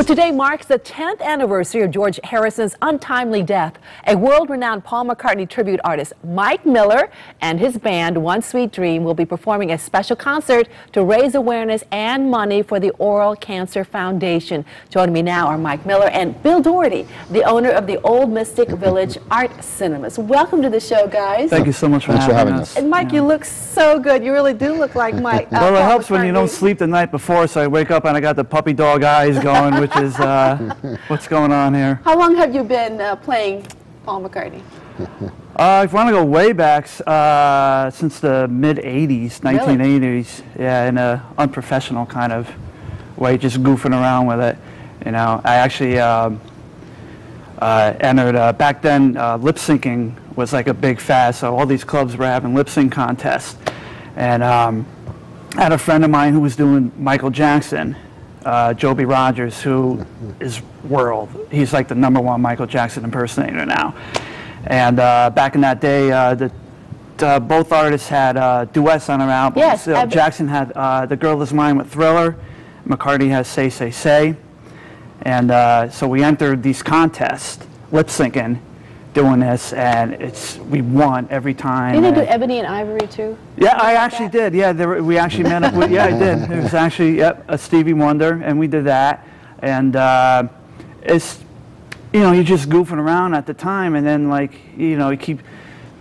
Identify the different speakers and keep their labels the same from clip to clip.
Speaker 1: Well, today marks the 10th anniversary of George Harrison's untimely death. A world-renowned Paul McCartney Tribute artist, Mike Miller, and his band, One Sweet Dream, will be performing a special concert to raise awareness and money for the Oral Cancer Foundation. Joining me now are Mike Miller and Bill Doherty, the owner of the Old Mystic Village Art Cinemas. Welcome to the show, guys.
Speaker 2: Thank you so much for having us.
Speaker 1: And Mike, you look so good. You really do look like Mike.
Speaker 2: Well, it helps when you don't sleep the night before, so I wake up and I got the puppy dog eyes going, which is what's going on here.
Speaker 1: How long have you been playing Paul McCartney?
Speaker 2: If you want to go way back, since the mid-'80s, 1980s, yeah, in an unprofessional kind of way, just goofing around with it. You know, I actually entered, back then, lip-syncing was like a big fad, so all these clubs were having lip-sync contests. And I had a friend of mine who was doing Michael Jackson, Joby Rogers, who is world. He's like the #1 Michael Jackson impersonator now. And back in that day, both artists had duets on their albums.
Speaker 1: Yes,
Speaker 2: so Jackson had The Girl Is Mine with Thriller. McCartney has Say, Say, Say. And so we entered these contests, lip-syncing, doing this, and we won every time.
Speaker 1: Didn't they do Ebony and Ivory too?
Speaker 2: Yeah, I actually did. Yeah, we actually met up with. Yeah, I did. It was actually a Stevie Wonder, and we did that. And it's, you know, you're just goofing around at the time, and then like, you know,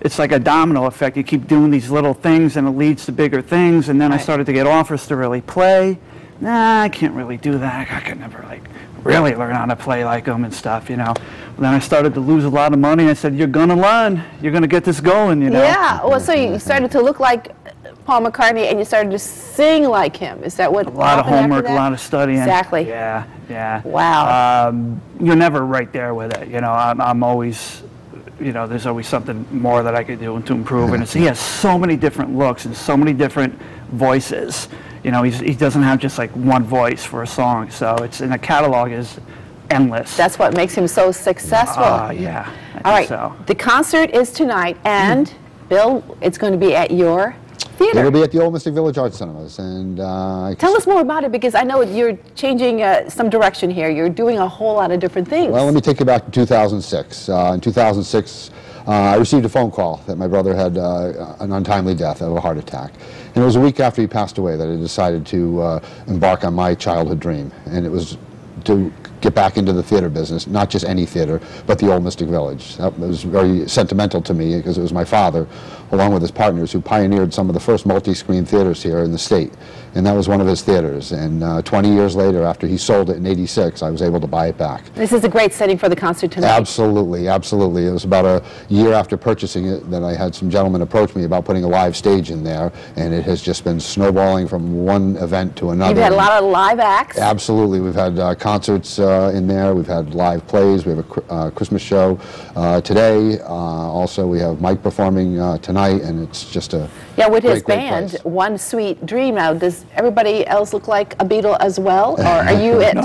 Speaker 2: it's like a domino effect. You keep doing these little things, and it leads to bigger things. And then I started to get offers to really play. Nah, I can't really do that. I could never like really learn how to play like them and stuff, you know. And then I started to lose a lot of money. I said, "You're gonna learn. You're gonna get this going," you know.
Speaker 1: Yeah. Well, so you started to look like Paul McCartney, and you started to sing like him. Is that what?
Speaker 2: A lot of homework, a lot of studying.
Speaker 1: Exactly.
Speaker 2: Yeah, yeah.
Speaker 1: Wow.
Speaker 2: You're never right there with it, you know. I'm always, you know, there's always something more that I could do to improve. And he has so many different looks and so many different voices. You know, he doesn't have just like one voice for a song, so and the catalog is endless.
Speaker 1: That's what makes him so successful.
Speaker 2: Yeah.
Speaker 1: All right.
Speaker 2: So.
Speaker 1: The concert is tonight, and Bill, it's going to be at your theater.
Speaker 3: It'll be at the Old Mystic Village Art Cinemas, and
Speaker 1: tell us more about it, because I know you're changing some direction here. You're doing a whole lot of different things.
Speaker 3: Well, let me take you back to 2006. In 2006, I received a phone call that my brother had an untimely death of a heart attack. And it was a week after he passed away that I decided to embark on my childhood dream. And it was to get back into the theater business, not just any theater, but the Old Mystic Village. That was very sentimental to me because it was my father, along with his partners, who pioneered some of the first multi-screen theaters here in the state. And that was one of his theaters. And 20 years later, after he sold it in '86, I was able to buy it back.
Speaker 1: This is a great setting for the concert tonight.
Speaker 3: Absolutely, absolutely. It was about a year after purchasing it that I had some gentlemen approach me about putting a live stage in there, and it has just been snowballing from one event to another.
Speaker 1: You've had a lot of live acts.
Speaker 3: Absolutely. We've had concerts in there. We've had live plays. We have a Christmas show today. Also, we have Mike performing tonight, and it's just a
Speaker 1: with his
Speaker 3: great
Speaker 1: band,
Speaker 3: place.
Speaker 1: One Sweet Dream. Now, does everybody else look like a Beatle as well, or are you it?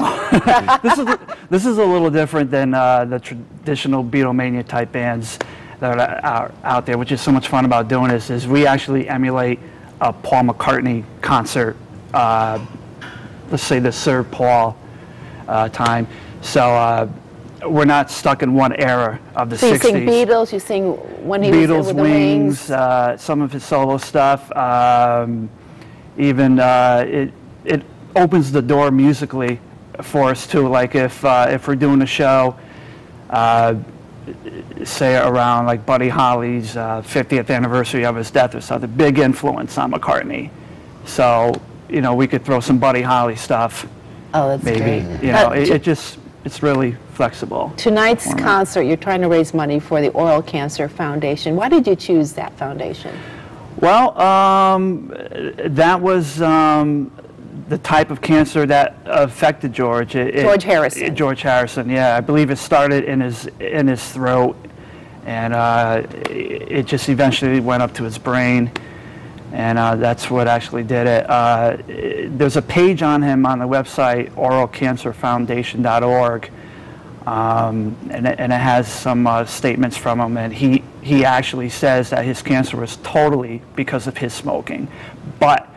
Speaker 2: This is a little different than the traditional Beatlemania type bands that are out there, which is so much fun about doing this, is we actually emulate a Paul McCartney concert, let's say the Sir Paul time. So we're not stuck in one era of the 60s.
Speaker 1: So you sing Beatles, you sing when he was with the Wings.
Speaker 2: Some of his solo stuff. Even it opens the door musically for us too. Like if we're doing a show, say around like Buddy Holly's 50th anniversary of his death or something, big influence on McCartney. So you know, we could throw some Buddy Holly stuff.
Speaker 1: Oh, that's
Speaker 2: maybe.
Speaker 1: great.
Speaker 2: You know, it's really flexible.
Speaker 1: Tonight's concert, you're trying to raise money for the Oral Cancer Foundation. Why did you choose that foundation?
Speaker 2: Well, that was the type of cancer that affected George.
Speaker 1: George Harrison.
Speaker 2: George Harrison, yeah. I believe it started in his throat, and it just eventually went up to his brain. And that's what actually did it. There's a page on him on the website, oralcancerfoundation.org, and it has some statements from him. And he actually says that his cancer was totally because of his smoking. But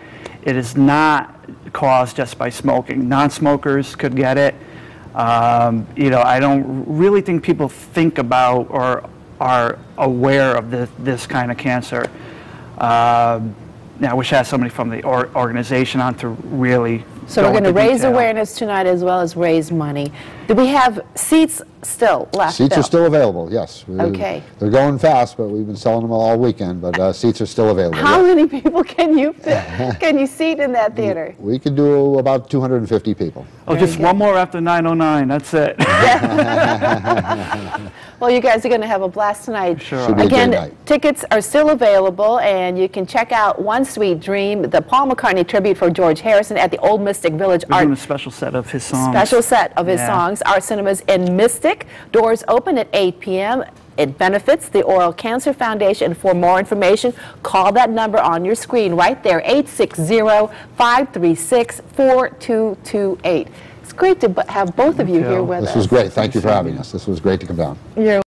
Speaker 2: it is not caused just by smoking. Non-smokers could get it. You know, I don't really think people think about or are aware of this kind of cancer. Now, I wish I had somebody from the organization on to really.
Speaker 1: So we're going to raise awareness tonight as well as raise money. Do we have seats still left?
Speaker 3: Seats are still available, yes.
Speaker 1: Okay.
Speaker 3: They're going fast, but we've been selling them all weekend, but seats are still available.
Speaker 1: How many people can you seat in that theater?
Speaker 3: We could do about 250 people.
Speaker 2: Oh, just one more after 9:09, that's it.
Speaker 1: Well, you guys are going to have a blast tonight.
Speaker 2: Sure.
Speaker 3: Should be a great night.
Speaker 1: Tickets are still available, and you can check out One Sweet Dream, the Paul McCartney Tribute for George Harrison at the Old Mystic Village
Speaker 2: We're
Speaker 1: Art.
Speaker 2: doing a special set of his songs.
Speaker 1: Special set of his songs. Art Cinemas in Mystic. Doors open at 8 p.m. It benefits the Oral Cancer Foundation. For more information, call that number on your screen right there, 860-536-4228. It's great to have both of you here with us.
Speaker 3: This was great. Thank you for having us. This was great to come down.
Speaker 1: You're